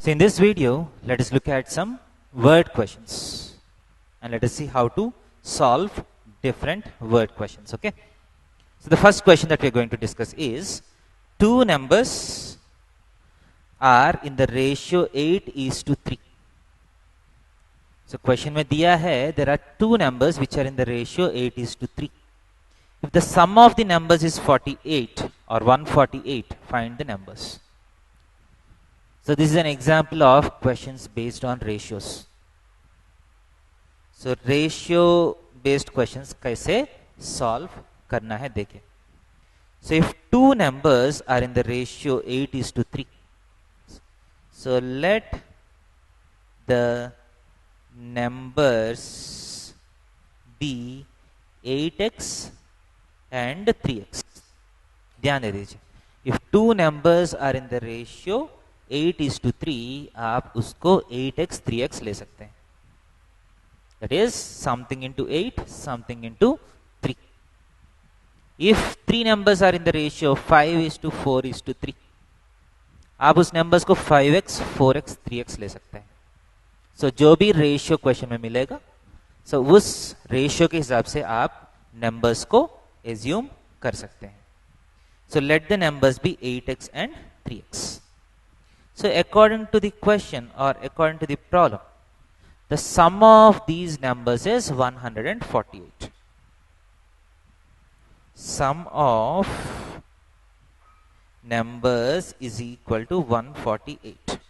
So in this video, let us look at some word questions and let us see how to solve different word questions. Okay. So the first question that we are going to discuss is two numbers are in the ratio 8:3. So question में दिया है there are two numbers which are in the ratio 8:3. If the sum of the numbers is 48 or 148, find the numbers. So this is an example of questions based on ratios. So ratio based questions कैसे solve करना है देखिए. So if two numbers are in the ratio 8:3, so let the numbers be 8x and 3x. ध्यान दे दीजिए. If two numbers are in the ratio 8:3, आप उसको 8x 3x ले सकते हैं. That is something into 8, something into 3. If three numbers are in the ratio 5:4:3, आप उस numbers को 5x 4x 3x ले सकते हैं. So जो भी रेशियो क्वेश्चन में मिलेगा, so उस रेशियो के हिसाब से आप नंबर्स को एज्यूम कर सकते हैं. So let the numbers be 8x and 3x. So according to the question or according to the problem, the sum of these numbers is 148. Sum of numbers is equal to 148.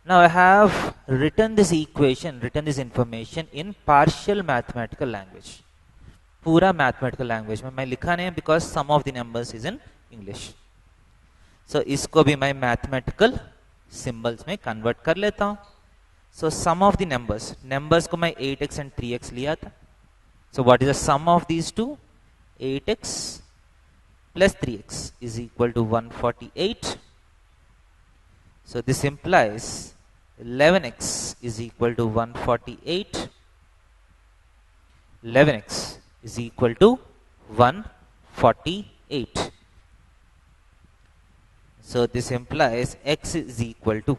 Now I have written this equation, written this information in partial mathematical language. पूरा mathematical language में मैं लिखा नहीं because sum of the numbers is in English. So इसको भी मैं mathematical symbols में convert कर लेता हूँ. So sum of the numbers को मैं 8x and 3x लिया था. So what is the sum of these two? 8x plus 3x is equal to 148. So this implies 11x is equal to 148. 11x is equal to 148. So this implies x is equal to.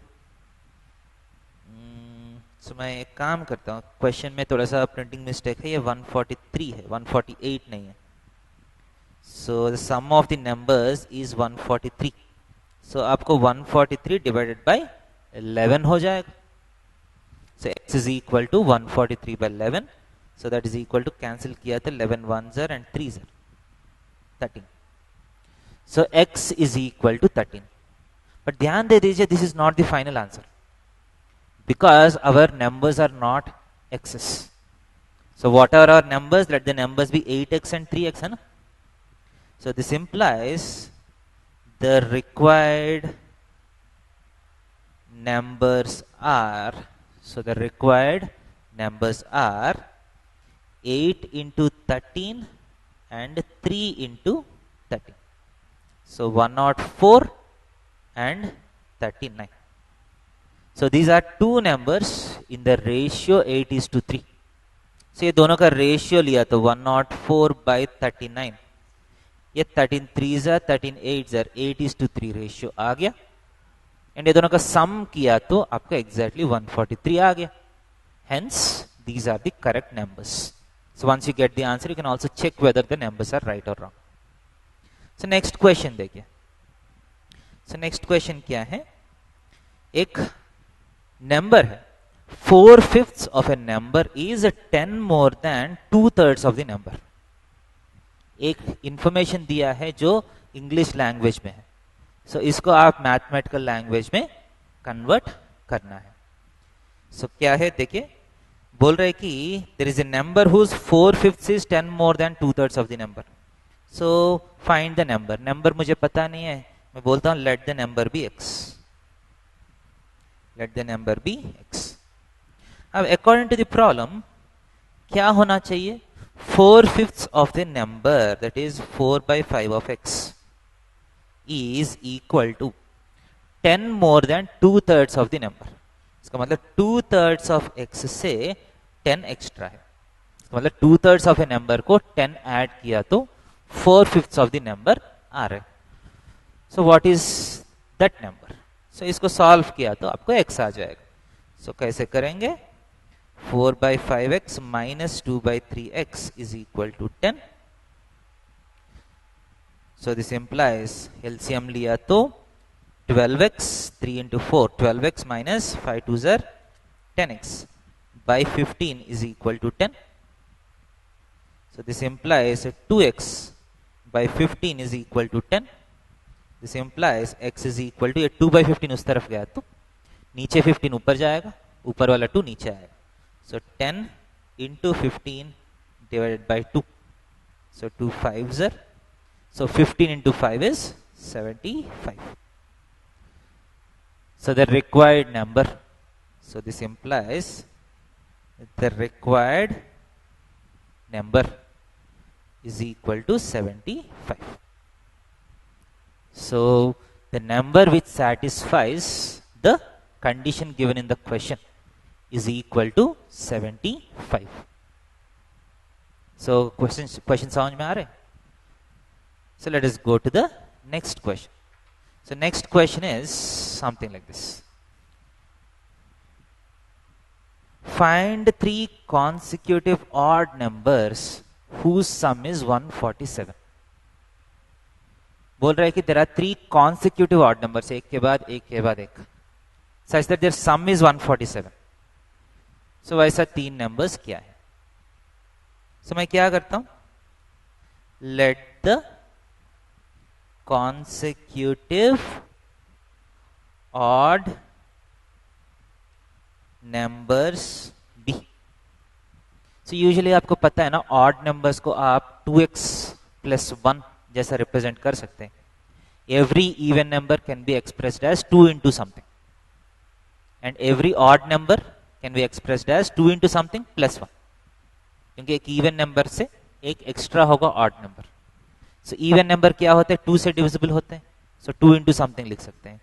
So मैं एक काम करता हूँ, question में थोड़ा सा printing mistake है, ये 143 है, 148 नहीं है. So the sum of the numbers is 143. So आपको 143 divided by 11 हो जाएगा. So x is equal to 143 by 11. So that is equal to cancel किया था 11 1s are and 3s are 13. So x is equal to 13. But ध्यान दे दीजिए, this is not the final answer because our numbers are not x's. So what are our numbers? Let the numbers be 8x and 3x है ना. So this implies the required numbers are, so the required numbers are 8 into 13 and 3 into 13. So 104 and 39. So these are two numbers in the ratio 8:3. So ये दोनों का ratio लिया तो 104 by 39. ये 13 3s are 13 8s are 8:3 ratio आ गया. And ये दोनों का सम किया तो आपका एग्जैक्टली 143 आ गया. Hence these are the correct numbers. So once you get the answer, you can also check whether the numbers are right or wrong. So next question देखिए. So next question क्या है? एक नंबर है 4/5 of a number is 10 more than 2/3 of the number. एक information दिया है जो English language में है. सो इसको आप मैथमेटिकल लैंग्वेज में कन्वर्ट करना है. सो क्या है देखिए, बोल रहे कि there is a number whose 4/5 is 10 more than 2/3 of the number. So find the number. Number मुझे पता नहीं है, मैं बोलता हूं let the number be x. Let the number be x. अब अकॉर्डिंग टू द प्रॉब्लम क्या होना चाहिए? 4/5 of the number, that is 4/5 of x, is equal to 10 more than 2/3 of the number. इसका मतलब 2/3 of x से 10 extra है. इसका मतलब 2/3 of a number को 10 ऐड किया तो 4/5 of the number आ रहा है. So what is that number? सो इसको सॉल्व किया तो आपको x आ जाएगा. सो कैसे करेंगे? 4/5x minus 2/3x is equal to 10. So this implies LCM लिया तो 12x 3 into 4, 12x minus 5 2s are 10x by 15 is equal to 10. So this implies 2x by 15 is equal to 10. This implies x is equal to 2 by 15 उस तरफ गया तो नीचे 15 ऊपर जाएगा, ऊपर वाला 2 नीचे आएगा. So 10 into 15 divided by 2. So 2 5s are. So 15 into 5 is 75. So the required number. So this implies the required number is equal to 75. So the number which satisfies the condition given in the question is equal to 75. So question समझ में आ रहे? So let us go to the next question. So next question is something like this. Find 3 consecutive odd numbers whose sum is 147. बोल रहा है कि there are 3 consecutive odd numbers, एक के बाद एक के बाद एक, such that their sum is 147. So ऐसा 3 numbers क्या है? So मैं क्या करता हूं? Let the consecutive odd numbers be. So usually आपको पता है ना, odd numbers को आप 2x plus 1 जैसा रिप्रेजेंट कर सकते हैं. Every even number can be expressed as 2 into something, and every odd number can be expressed as 2 into something plus 1, क्योंकि एक इवन नंबर से एक एक्स्ट्रा होगा odd number. So even number क्या होते हैं? 2 से डिविजिबल होते हैं. सो 2 into समथिंग लिख सकते हैं.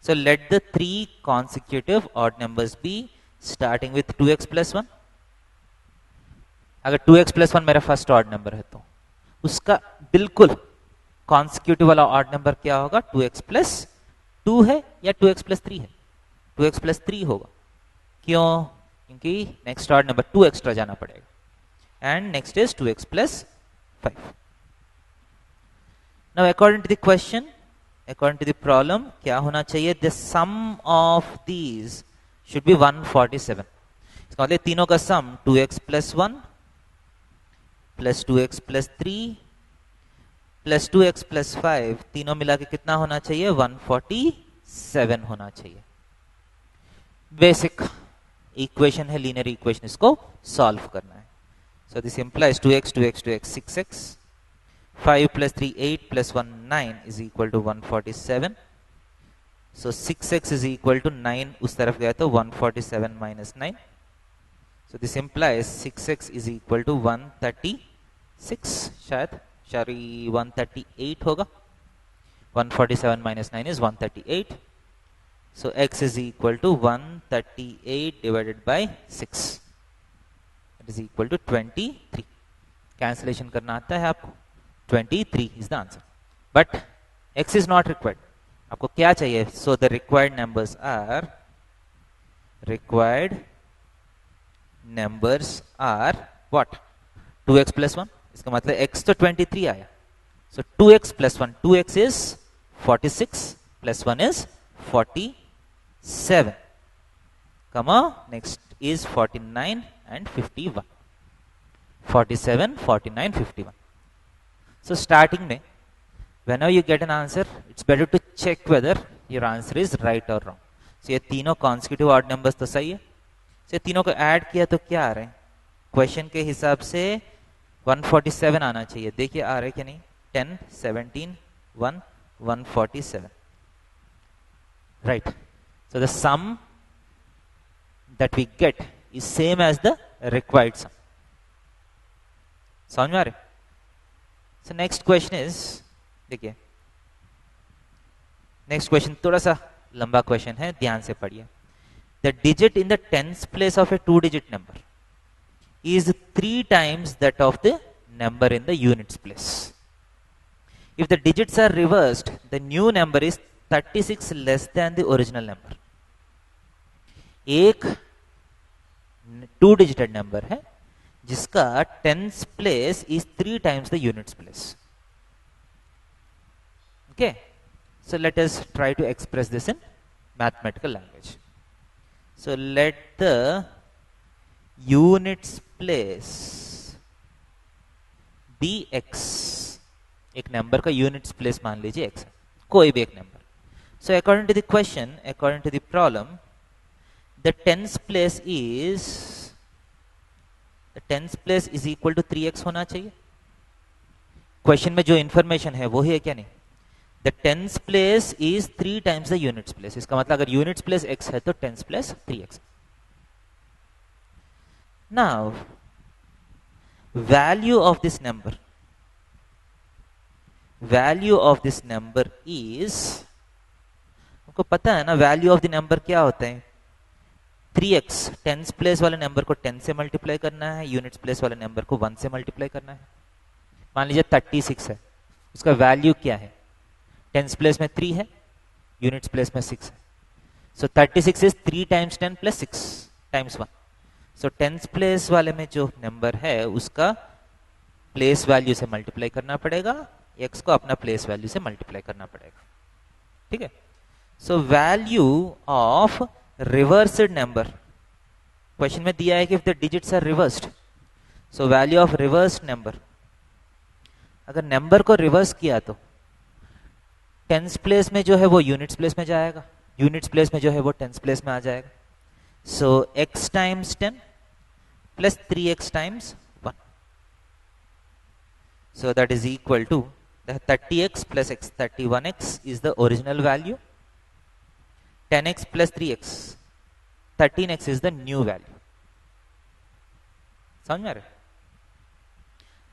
सो let the 3 consecutive odd numbers be starting with 2x plus 1. अगर 2x plus 1 मेरा फर्स्ट ऑड नंबर है तो उसका बिल्कुल कॉन्सिक्यूटिव वाला ऑड नंबर क्या होगा? 2x plus 2 है या 2x plus 3 है? 2x plus 3 होगा. क्यों? क्योंकि नेक्स्ट ऑड नंबर 2 एक्स्ट्रा जाना पड़ेगा. And next is 2x plus 5. Now according to the question, according to the problem, क्या होना चाहिए? The sum of these should be 147. इसका मतलब तीनों का सम 2x plus 1 plus 2x plus 3 plus 2x plus 5, तीनों मिला के कितना होना चाहिए? 147 होना चाहिए. बेसिक इक्वेशन है, लीनियर इक्वेशन, इसको सॉल्व करना है. So this implies 2x 2x 2x 6x, 5 plus 3 8 plus 1 9 is equal to 147. So 6x is equal to 9 उस तरफ गया तो 147 minus 9. So this implies 6x is equal to 136, शायद 138 होगा. 147 minus 9 is 138. So x is equal to 138 divided by 6. It is equal to 23. Cancellation करना आता है आपको? 23 is the answer. But x is not required. आपको क्या चाहिए? So the required numbers are what? 2x plus 1. इसका मतलब x तो 23 आया. So 2x plus 1. 2x is 46 plus 1 is 47. Comma, next is 49 and 51. 47, 49, 51. So starting में, whenever you get an answer, it's better to check whether your answer is right or wrong. So ये तीनों consecutive odd numbers तो सही है. So ये तीनों को add किया तो क्या आ रहे हैं? क्वेश्चन के हिसाब से 147 आना चाहिए. देखिए आ रहे कि नहीं? 10, 17, 1, 147. Right. So the sum that we get is same as the required sum. समझ में आ रहे? So next question is, देखिए नेक्स्ट क्वेश्चन थोड़ा सा लंबा क्वेश्चन है, ध्यान से पढ़िए. The digit in the tens place of A 2 digit number is 3 times that of the number in the units place. If the digits are reversed, the new number is 36 less than the original number. एक 2 डिजिटेड number है जिसका tens place is 3 times the units place. Okay, so let us try to express this in mathematical language. So let the units place be x। एक number का units place मान लीजिए x है, कोई भी एक number. So according to the question, according to the problem, the tens place is equal to 3x होना चाहिए। क्वेश्चन में जो इंफॉर्मेशन है वो ही है क्या नहीं? The tens place is 3 times the units place। इसका मतलब अगर units place x है तो tens place 3x। Now value of this number is, आपको पता है ना वैल्यू ऑफ द नंबर क्या होता है? 3x। टेंस प्लेस वाले नंबर को 10 से मल्टीप्लाई करना है, यूनिट्स प्लेस वाले नंबर को 1 से मल्टीप्लाई करना है। मान लीजिए 36 है, उसका वैल्यू क्या है? टेंस प्लेस में 3 है, यूनिट्स प्लेस में 6 है। सो 36 is 3 times 10 plus 6 times 1। So tens place वाले में जो नंबर है उसका प्लेस वैल्यू से मल्टीप्लाई करना पड़ेगा, x को अपना प्लेस वैल्यू से मल्टीप्लाई करना पड़ेगा। ठीक है, so value of reversed number, question में दिया है कि if the digits are reversed, so value of reversed number, अगर नंबर को रिवर्स किया तो टेंस प्लेस में जो है वो यूनिट्स प्लेस में जाएगा, यूनिट्स प्लेस में जो है वो टेंस प्लेस में आ जाएगा। सो x times 10 plus 3x times 1, so that is equal to the 30x plus x, 31x is the original value, 10x plus 3x, 13x is the new value। समझ में आ रहा है?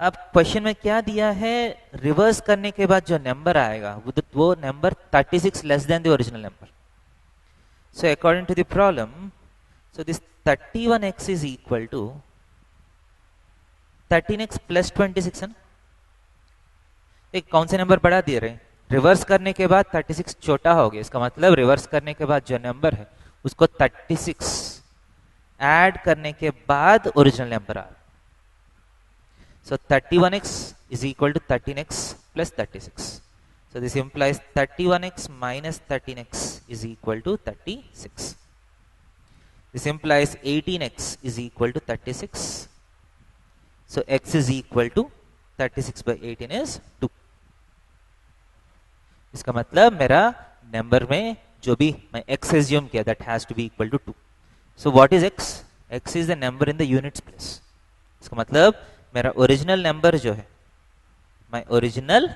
अब क्वेश्चन में क्या दिया है? रिवर्स करने के बाद जो नंबर आएगा वो number 36 less than the original number. So according to the problem, so this 31x is equal to 13x plus 26 है ना। एक कौन से नंबर बढ़ा दिए रहे? रिवर्स करने के बाद 36 छोटा हो गया, इसका मतलब रिवर्स करने के बाद जो नंबर है उसको 36 ऐड करने के बाद ओरिजिनल नंबर आ रहा है। So 31x is equal to 13x plus 36. So this implies 31x minus 13x is equal to 36. This implies 18x is equal to 36. So x is equal to 36 by 18 is 2. इसका मतलब मेरा number में जो भी मैं x assume किया that has to be equal to 2. So what is x? x is the number in the units place. इसका मतलब मेरा ओरिजिनल नंबर जो है, my original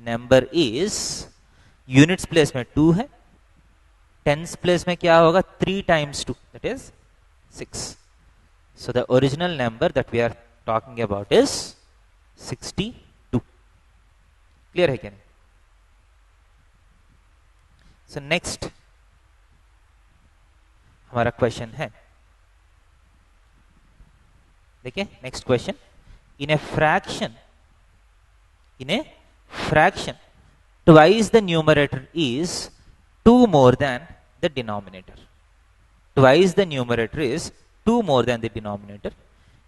number is units place में 2 है, टेंस प्लेस में क्या होगा? 3 times 2 that is 6। So the original number that we are talking about is 62। Clear है क्या नहीं? सो नेक्स्ट हमारा क्वेश्चन है, देखिए next question. In a fraction twice the numerator is 2 more than the denominator. Twice the numerator is 2 more than the denominator.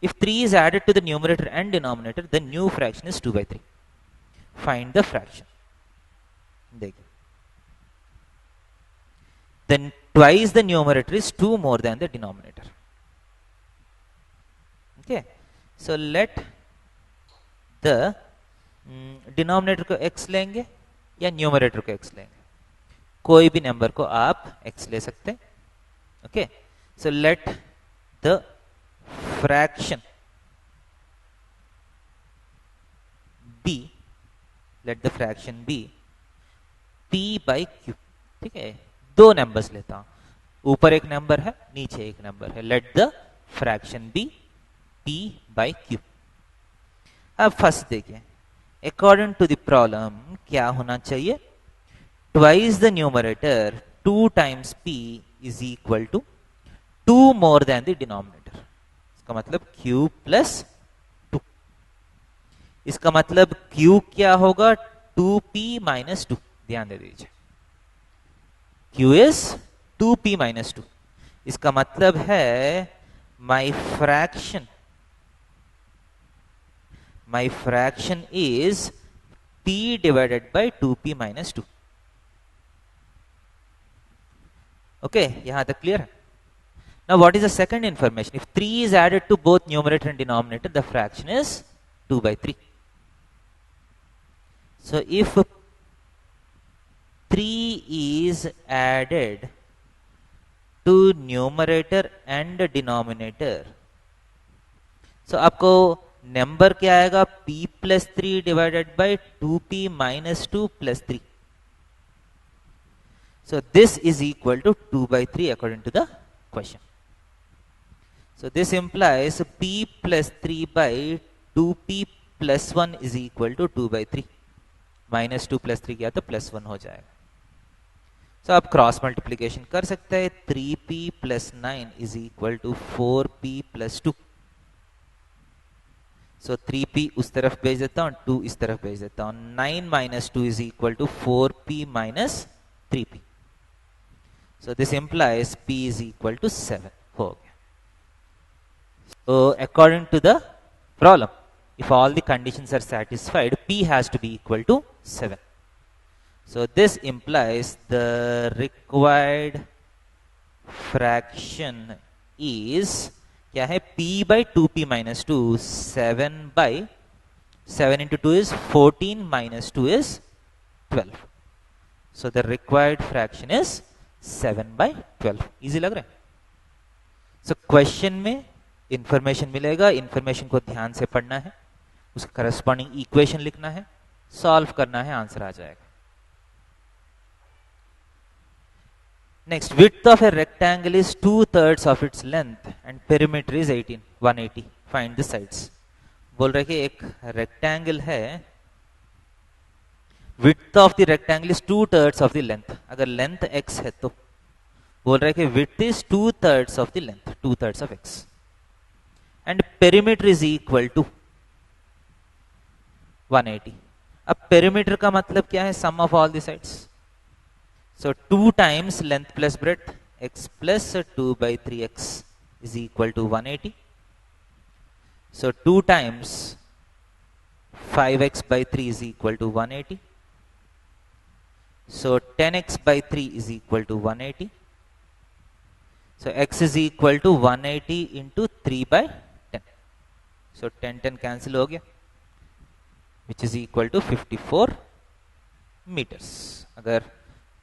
If 3 is added to the numerator and denominator, the new fraction is 2/3. Find the fraction. देखिए, then twice the numerator is 2 more than the denominator. Okay, so let the denominator को x लेंगे या numerator को x लेंगे, कोई भी number को आप x ले सकते हैं। Okay, so let the fraction be, let the fraction be p by q। ठीक है, 2 नंबर्स लेता हूं, ऊपर एक नंबर है, नीचे एक नंबर है। Let the fraction be p by q। अब फर्स्ट देखिए, अकॉर्डिंग टू द प्रॉब्लम क्या होना चाहिए? Twice the numerator 2 times p is equal to 2 more than the denominator। इसका मतलब q plus 2। इसका मतलब q क्या होगा? 2p minus 2। ध्यान दे दीजिए, q is 2p minus 2. इसका मतलब है my fraction is p divided by 2p minus 2. Okay, यहाँ तक clear है. Now what is the second information? If 3 is added to both numerator and denominator, the fraction is 2 by 3. So if 3 is added to numerator and denominator, so आपको number क्या आएगा? p plus 3 divided by 2p minus 2 plus 3. So this is equal to 2 by 3 according to the question. So this implies p plus 3 by 2p plus 1 is equal to 2 by 3. Minus 2 plus 3 किया तो plus 1 हो जाएगा. So आप cross multiplication कर सकते हैं. 3p plus 9 is equal to 4p plus 2. So 3p उस तरफ भेज देता हूँ, 2 इस तरफ भेज देता हूँ. 9 minus 2 is equal to 4p minus 3p. So this implies p is equal to 7. हो गया. So according to the problem, if all the conditions are satisfied, p has to be equal to 7. So this implies the required fraction is क्या है? p by 2p minus 2. 7 by 7 into 2 is 14 minus 2 is 12. So the required fraction is 7 by 12. Easy लग रहा है? So question में information मिलेगा, information को ध्यान से पढ़ना है, उसका करस्पॉन्डिंग इक्वेशन लिखना है, सॉल्व करना है, आंसर आ जाएगा. Next, width of a rectangle is 2/3 of its length and perimeter is 180. Find the sides. बोल रहे कि एक रेक्टेंगल है, width of the rectangle is 2/3 of the length. अगर लेंथ x है तो बोल रहे कि width is 2/3 of the length, 2/3 of x. And perimeter is equal to 180. अब perimeter का मतलब क्या है? Sum of all the sides. So 2 times length plus breadth, x plus 2 by 3x is equal to 180. So 2 times 5x by 3 is equal to 180. So 10x by 3 is equal to 180. So x is equal to 180 into 3 by 10. So 10 cancel हो गया, which is equal to 54 meters. अगर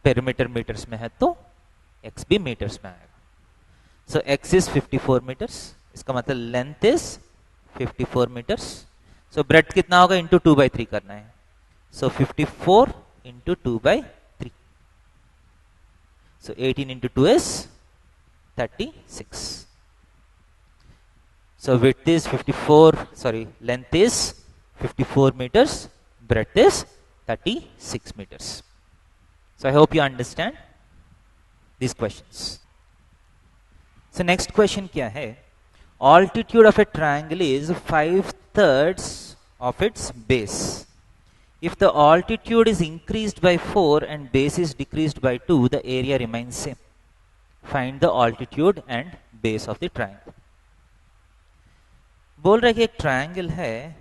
perimeter meters में है तो x भी meters में आएगा. So x is 54 meters. इसका मतलब length is 54 meters. So breadth कितना होगा? Into 2 by 3 करना है. So 54 into 2 by 3. So 18 into 2 is 36. So width is 54, sorry, length is 54 meters, breadth is 36 meters. So I hope you understand these questions. So next question क्या है? Altitude of a triangle is 5/3 of its base. If the altitude is increased by 4 and base is decreased by 2, the area remains same. Find the altitude and base of the triangle. बोल रहे कि एक triangle है,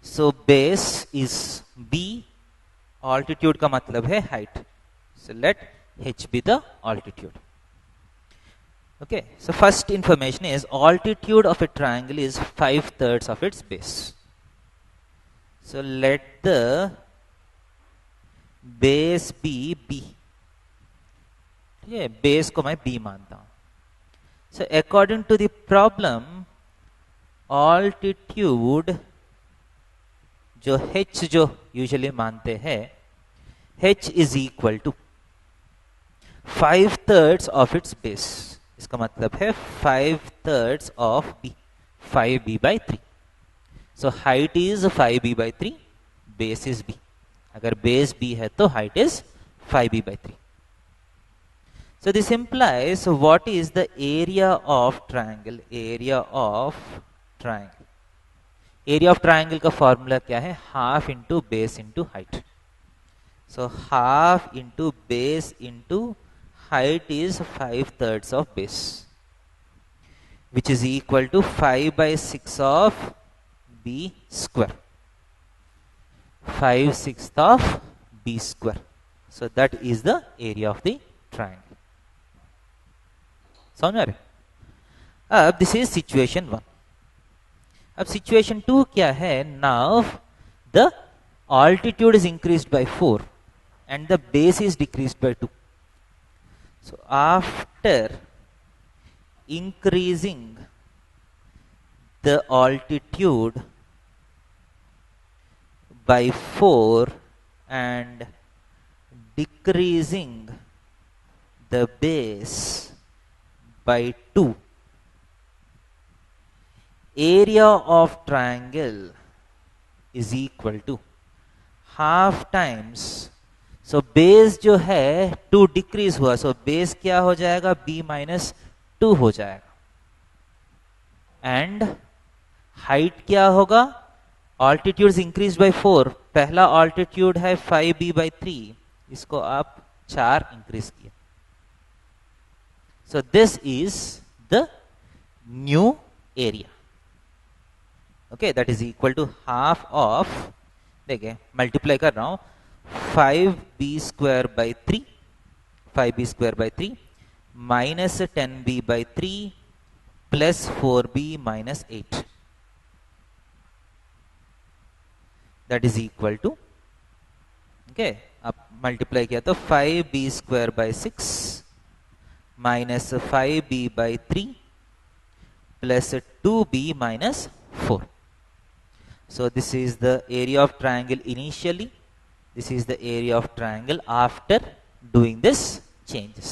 so base is b, altitude का मतलब है height. So let h be the altitude. Okay, so first information is altitude of a triangle is 5/3 of its base. So let the base be b. ये base को मैं b मानता हूं. So according to the problem, altitude जो h जो usually मानते हैं, h is equal to 5/3 of its base. इसका मतलब है 5/3 of b, 5b by 3. So height is 5b by 3, base is b. अगर base b है तो height is 5b by 3. So this implies what is the area of triangle? Area of triangle area of triangle का formula क्या है? Half into base into height. So half into base into height is 5/3 of base, which is equal to 5/6 of b square. 5/6 of b square. So that is the area of the triangle. समझ आ रहे? अब this is situation 1. अब situation 2 क्या है? Now the altitude is increased by 4 and the base is decreased by 2. So after increasing the altitude by 4 and decreasing the base by 2, area of triangle is equal to half times. So base जो है 2 decrease हुआ, so base क्या हो जाएगा? b minus 2 हो जाएगा. And height क्या होगा? Altitude increase by 4. पहला ऑल्टीट्यूड है 5b/3, इसको आप 4 इंक्रीज किया. So this is the new area. Okay, that is equal to half of, देखिए मल्टीप्लाई कर रहा हूं, 5b square by 3, 5b square by 3 minus 10b by 3 plus 4b minus 8. That is equal to, okay, अब multiply किया तो 5b square by 6 minus 5b by 3 plus 2b minus 4. So this is the area of triangle initially. This is the area of triangle after doing this changes.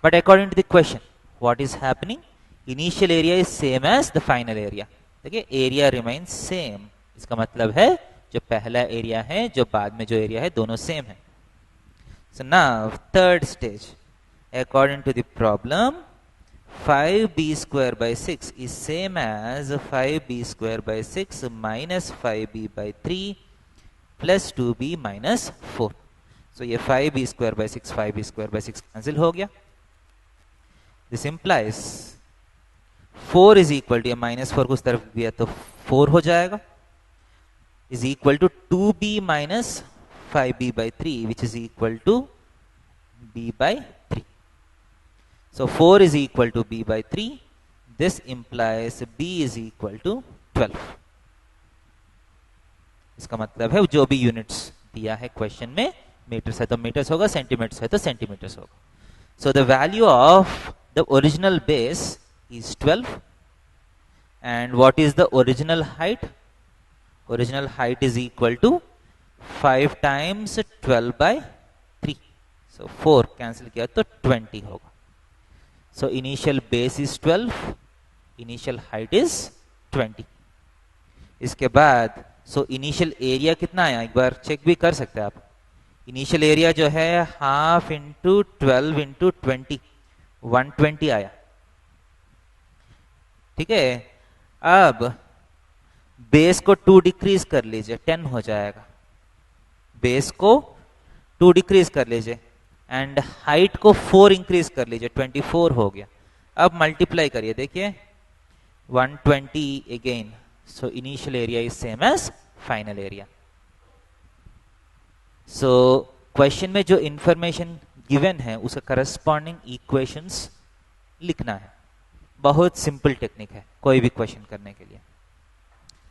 But according to the question, what is happening? Initial area is same as the final area. देखिए, area remains same. इसका मतलब है जो पहला area है, जो बाद में जो एरिया है, दोनों सेम है. So now third stage, according to the problem, 5b square by 6 is same as 5b square by 6 minus 5b by 3 plus 2b minus 4. So ये 5b square by 6, 5b square by 6 cancel हो गया. This implies 4 is equal to, minus 4 को उस तरफ दिया तो 4 हो जाएगा, is equal to 2b minus 5b by 3 which is equal to b by 3. So 4 is equal to b by 3. This implies b is equal to 12. इसका मतलब है जो भी यूनिट्स दिया है क्वेश्चन में, मीटर्स है तो मीटर्स होगा, सेंटीमीटर्स है तो सेंटीमीटर्स होगा. So the value of the original base is 12 and what is the original height? Original height is equal to 5 times 12/3. So 4 cancel किया तो 20 होगा. So initial base is 12, initial height is 20. इसके बाद so initial area कितना आया? एक बार check भी कर सकते हैं आप. इनिशियल एरिया जो है हाफ इंटू 12 इंटू 20, 120 आया. ठीक है, अब बेस को 2 डिक्रीज कर लीजिए, 10 हो जाएगा. बेस को 2 डिक्रीज कर लीजिए एंड हाइट को 4 इंक्रीज कर लीजिए, 24 हो गया. अब मल्टीप्लाई करिए, देखिए 120 again. So initial area is same as final area. So question में जो information given है उसका corresponding equations लिखना है. बहुत सिंपल टेक्निक है कोई भी क्वेश्चन करने के लिए.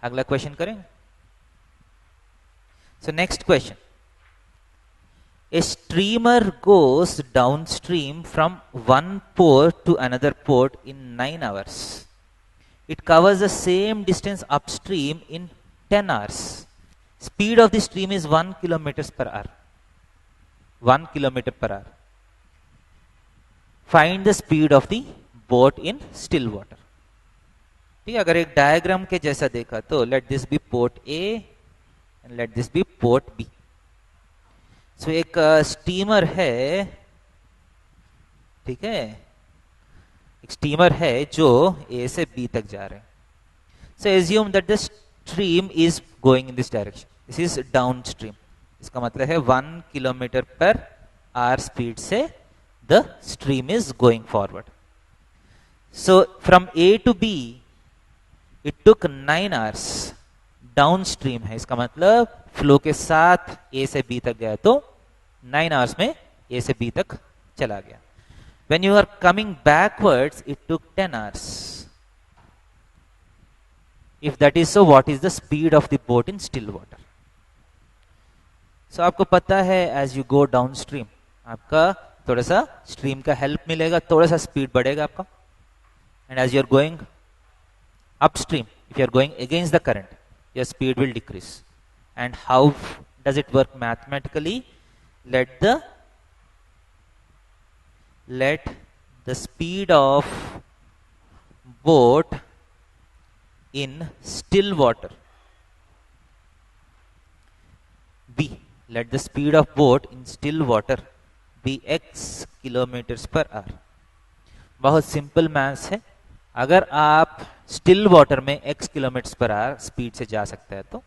अगला क्वेश्चन करेंगे. So next question. A streamer goes downstream from one port to another port in 9 hours. It covers the same distance upstream in 10 hours. Speed of the stream is 1 kilometers per hour. 1 kilometer per hour. Find the speed of the boat in still water. ठीक है, अगर एक diagram के जैसा देखा तो let this be port A and let this be port B. So एक steamer है, ठीक है, एक स्टीमर है जो ए से बी तक जा रहे हैं. So assume that the stream is going in this direction. This is downstream. इसका मतलब है 1 किलोमीटर पर आवर स्पीड से the stream is going forward. So from A to B it took 9 hours. Downstream है, इसका मतलब flow के साथ A से B तक गया तो 9 hours में A से B तक चला गया. When you are coming backwards, it took 10 hours. If that is so, what is the speed of the boat in still water? So आपको पता है as you go downstream, आपका थोड़ा सा स्ट्रीम का हेल्प मिलेगा, थोड़ा सा स्पीड बढ़ेगा आपका. And as you are going upstream, if you are going against the current, your speed will decrease. And how does it work mathematically? Let the speed of boat in still water be, let the speed of boat in still water be x kilometers per hour. बहुत simple maths है. अगर आप still water में x kilometre per hour speed से जा सकते हैं तो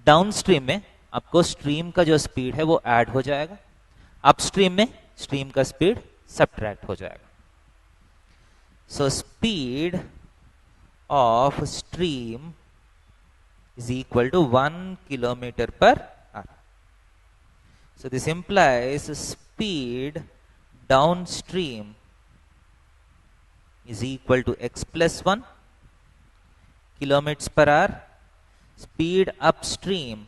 डाउनस्ट्रीम में आपको स्ट्रीम का जो स्पीड है वो ऐड हो जाएगा, अपस्ट्रीम में स्ट्रीम का स्पीड सबट्रैक्ट हो जाएगा. So speed of stream is equal to 1 kilometer per hour. So this implies speed downstream is equal to x plus 1 kilometers per hour. Speed upstream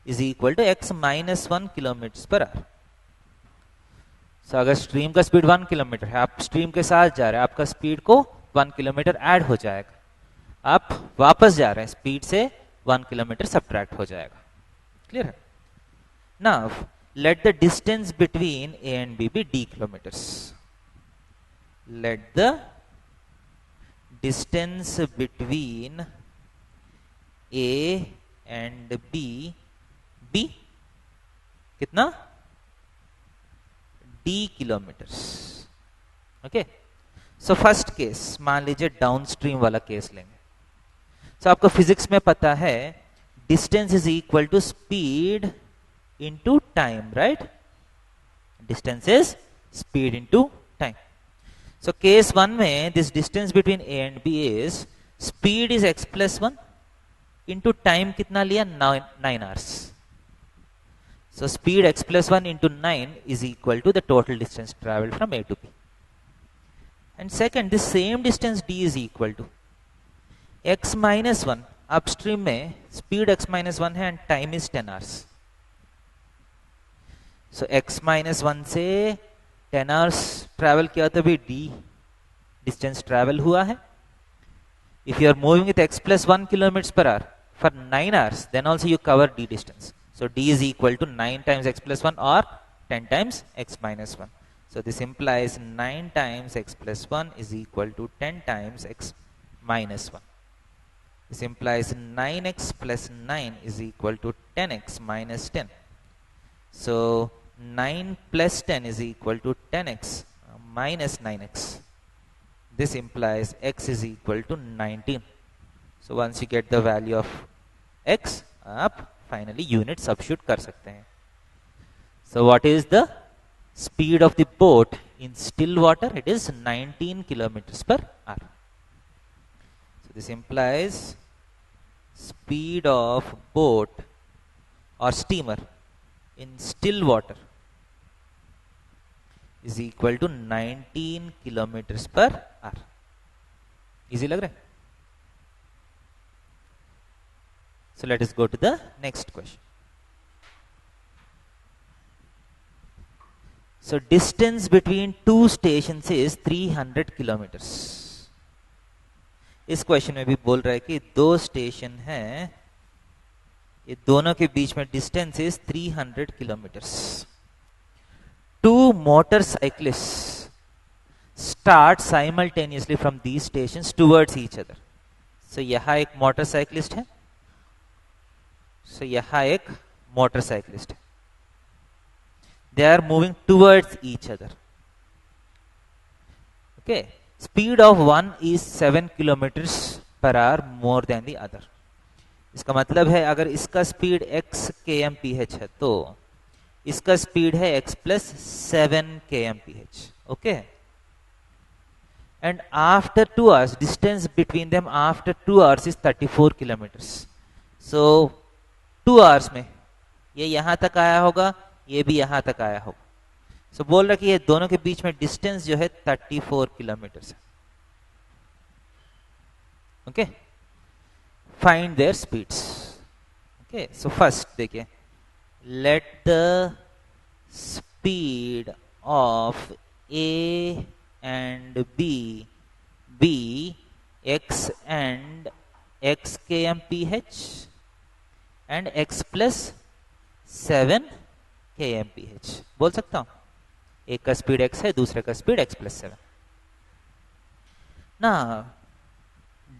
is equal to x minus 1 kilometers per hour. So अगर stream का speed 1 kilometre है, आप stream के साथ जा रहे हैं, आपका स्पीड को 1 किलोमीटर ऐड हो जाएगा. आप वापस जा रहे हैं, स्पीड से 1 किलोमीटर सबट्रैक्ट हो जाएगा. क्लियर है? Now let the distance between A and B be d kilometers. Let the distance between A and B be कितना? d kilometers. Okay. So first case मान लीजिए डाउनस्ट्रीम वाला केस लेंगे. सो आपको फिजिक्स में पता है distance is equal to speed into time, right? Distance is speed into time. So case 1 में this distance between A and B is speed is x plus 1 into time कितना लिया? 9 hours. So speed x plus 1 into 9 is equal to the total distance traveled from A to B. And second, this same distance d is equal to x minus 1. Upstream में speed x minus 1 है and time is 10 hours. So x minus 1 से 10 hours travel किया तो भी d distance travel हुआ है. If you are moving with x plus 1 kilometers per hour for 9 hours, then also you cover d distance. So d is equal to 9 times x plus 1 or 10 times x minus 1. So this implies 9 times x plus 1 is equal to 10 times x minus 1. This implies 9x plus 9 is equal to 10x minus 10. So 9 plus 10 is equal to 10x minus 9x. This implies x is equal to 19. So once you get the value of x, आप finally unit substitute कर सकते हैं. So what is the speed of the boat in still water? It is 19 kilometres per hour. So this implies speed of boat और steamer in still water is equal to 19 kilometres per hour. Easy लग रहा है? So let us go to the next question. So distance between two stations is 300 kilometers. इस question में भी बोल रहा है कि दो स्टेशन हैं, ये दोनों के बीच में distance is 300 kilometres. Two motorcyclists start simultaneously from these stations towards each other. So यहाँ एक मोटरसाइकिलिस्ट है, so यहाँ एक मोटरसाइकिलिस्ट है. They are moving towards each other. Okay, speed of one is 7 kilometres per hour more than the other. इसका मतलब है अगर इसका स्पीड x kmph है तो इसका स्पीड है x plus 7 kmph। Okay, and after 2 hours distance between them after 2 hours is 34 kilometers। so 2 hours में ये यहां तक आया होगा, ये भी यहां तक आया होगा। so बोल रहा कि ये दोनों के बीच में डिस्टेंस जो है 34 किलोमीटर है। Okay, find their speeds. Okay, so first देखिए, let the speed of A and B be x and x kmph and x plus 7 kmph। बोल सकता हूं एक का स्पीड x है, दूसरे का स्पीड x plus 7। ना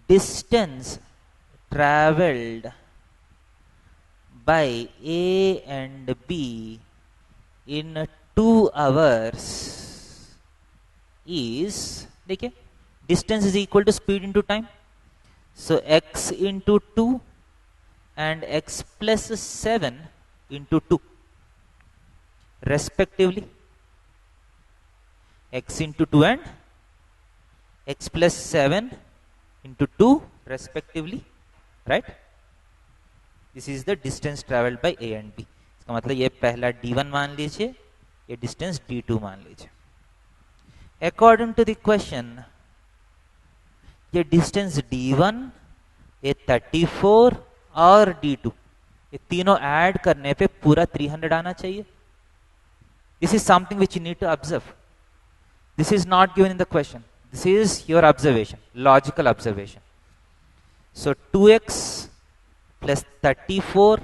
distance traveled by A and B in 2 hours is, देखिए distance is equal to speed into time. So x into 2 and x plus 7 into 2 respectively, x into 2 and x plus 7 into 2 respectively, right. This is the distance travelled by a and b। इसका मतलब ये पहला d1 मान लीजिए, ये distance d2 मान लीजिए। According to the question, ये डिस्टेंस d1, ये 34 और d2, ये तीनों ऐड करने पे पूरा 300 आना चाहिए। This is something which you need to observe. This is not given in the question. This is your observation, logical observation. So 2x plus 34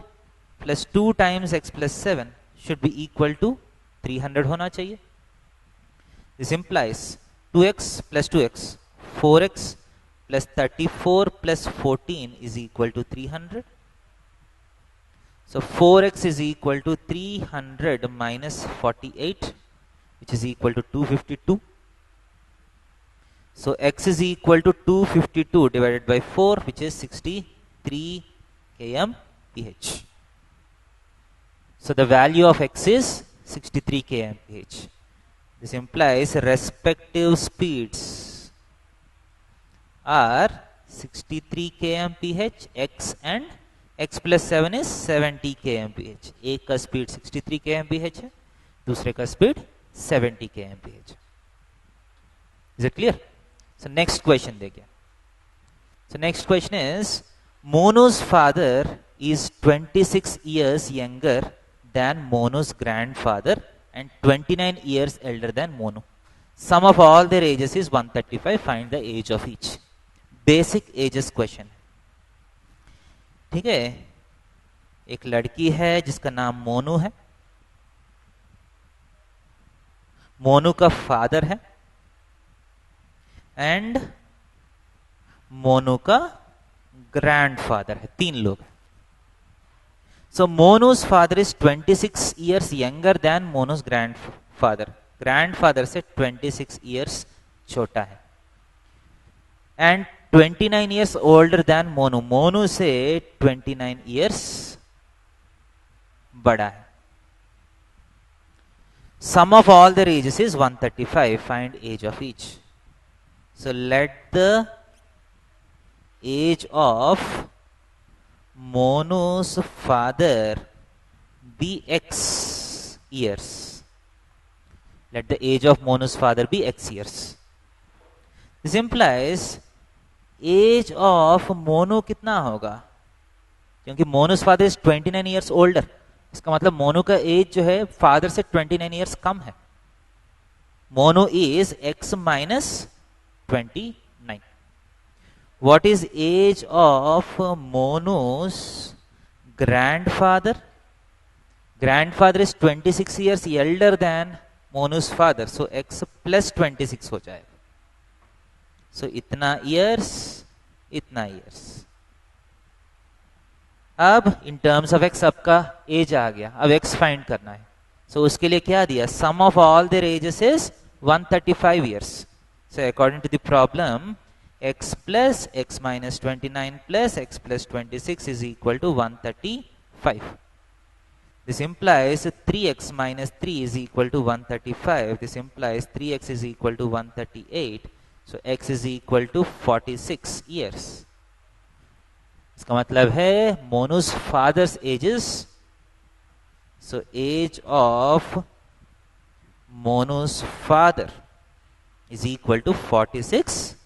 plus 2 times x plus 7 should be equal to 300 होना चाहिए। This implies 2x plus 2x, 4x plus 34 plus 14 is equal to 300. So 4x is equal to 300 minus 48, which is equal to 252. So x is equal to 252 divided by 4, which is 63 kmph. So the value of x is 63 kmph. This implies respective speeds are 63 kmph, x and x plus 7 is 70 kmph। एक का speed 63 kmph है, दूसरे का speed 70 kmph। Is it clear? So next question देखिए। So next question is, Monu's father is 26 years younger than Monu's grandfather and 29 years elder than Monu. Sum of all their ages is 135. Find the age of each. Basic ages question। ठीक है, एक लड़की है जिसका नाम मोनू है, मोनू का father है एंड मोनू का ग्रैंडफादर है, 3 लोग। So Monu's father is 26 years younger than Monu's grandfather. Grandfather से 26 years छोटा है and 29 years older than Monu. Monu से 29 years बड़ा है। Sum of all their ages is 135. Find age of each. So let the age of Monu's father be x years. Let the age of Monu's father be x years. This implies age of Monu कितना होगा, क्योंकि Monu's father is 29 years older। इसका मतलब मोनू का as जो है father से 29 years कम है। Monu is x minus 29. What is age of Monu's grandfather? Grandfather is 26 years elder than Monu's father, so x plus 26 हो जाएगा। So इतना years, इतना years। अब in terms of x आपका age आ गया, अब x फाइंड करना है। So उसके लिए क्या दिया, sum of all their ages is 135 years। So according to the problem, x plus x minus 29 plus x plus 26 is equal to 135. This implies 3x minus 3 is equal to 135. This implies 3x is equal to 138. So x is equal to 46 years. इसका मतलब है मोनू's father's ages. So age of मोनू's father is equal to 46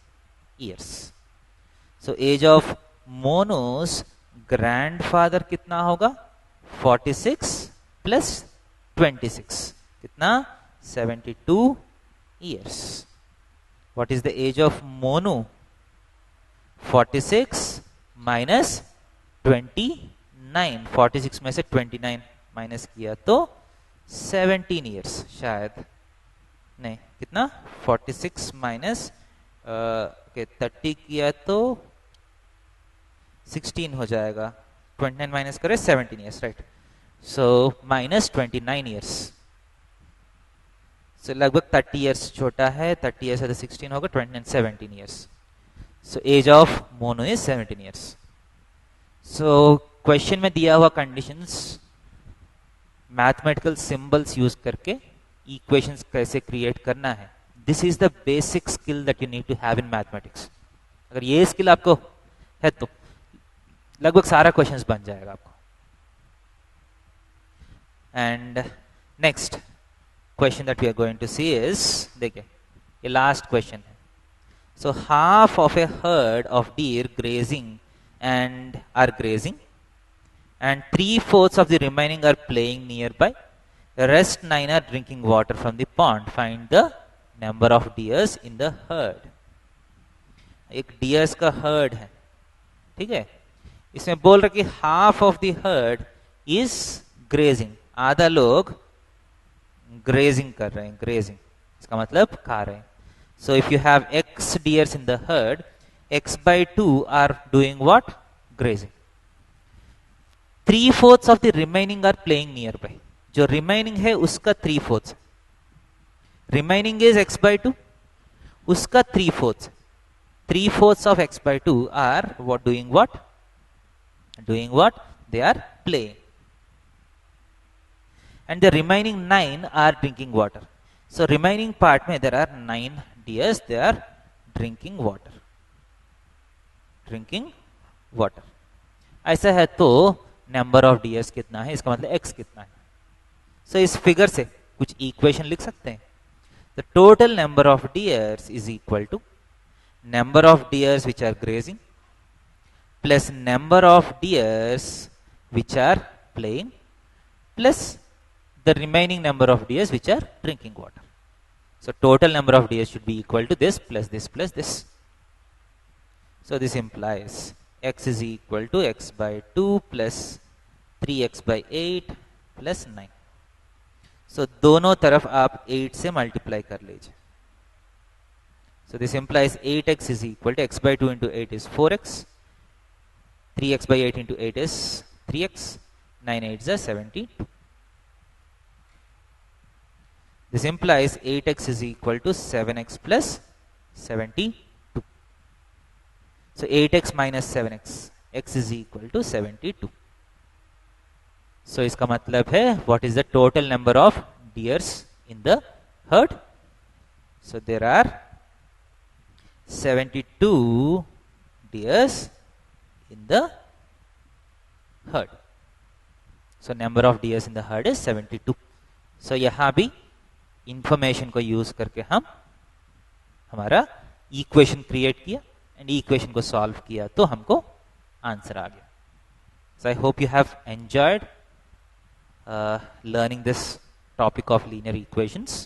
years. So age of मोनू's grandfather कितना होगा? 46 plus 26 कितना? 72 years. What is the age of Monu? 46 minus 29. 46 में से 29 minus किया तो 17 years शायद नहीं, कितना? 46 माइनस 30 किया तो 16 हो जाएगा. 29 माइनस करें 17 years, right. So minus 29 years. सो लगभग 30 years छोटा है. 30 years है तो 16 होगा. 29 17 years. So age of Mono is 17 years. सो क्वेश्चन में दिया हुआ कंडीशंस मैथमेटिकल सिंबल्स यूज करके इक्वेशंस कैसे क्रिएट करना है. This is the basic skill that you need to have in mathematics. अगर ये स्किल आपको है तो लगभग सारा क्वेश्चंस बन जाएगा आपको. And next question that we are going to see is, देखिए ये लास्ट क्वेश्चन है. So half of a herd of deer grazing and are grazing, and 3/4 of the remaining are playing nearby. The rest 9 are drinking water from the pond. Find the number of deers in the herd. एक deers का herd है, ठीक है. इसमें बोल रहा कि half of the herd is grazing. आधा लोग grazing कर रहे हैं. grazing इसका मतलब खा रहे हैं. So if you have x deers in the herd, x by 2 are doing what? Grazing. 3/4 of the remaining are playing nearby. जो remaining है उसका 3/4. remaining is x by 2, उसका 3/4. 3/4 of x by 2 are what doing what? Doing what? They are playing. And the remaining 9 are drinking water. So remaining part में there are 9 deers. They are drinking water. Drinking water. ऐसा है तो number of dears कितना है, इसका मतलब x कितना है. सो इस फिगर से कुछ इक्वेशन लिख सकते हैं. The total number of deers is equal to number of deers which are grazing plus number of deers which are playing plus the remaining number of deers which are drinking water. So total number of deers should be equal to this plus this plus this. So this implies x is equal to x by 2 plus 3x by 8 plus 9. So दोनों तरफ आप 8 से multiply कर लीजिए. So this implies 8x is equal to x by 2 into 8 is 4x. 3x by 8 into 8 is 3x. 9 8s are 72. This implies 8x is equal to 7x plus 72. So 8x minus 7x, x is equal to 72. So इसका मतलब है what is the total number of deers in the herd? So there are 72 deers in the herd. So number of deers in the herd is 72. So यहाँ भी information को use करके हम हमारा equation create किया एंड इक्वेशन को solve किया तो हमको आंसर आ गया. So I hope you have enjoyed learning this topic of linear equations.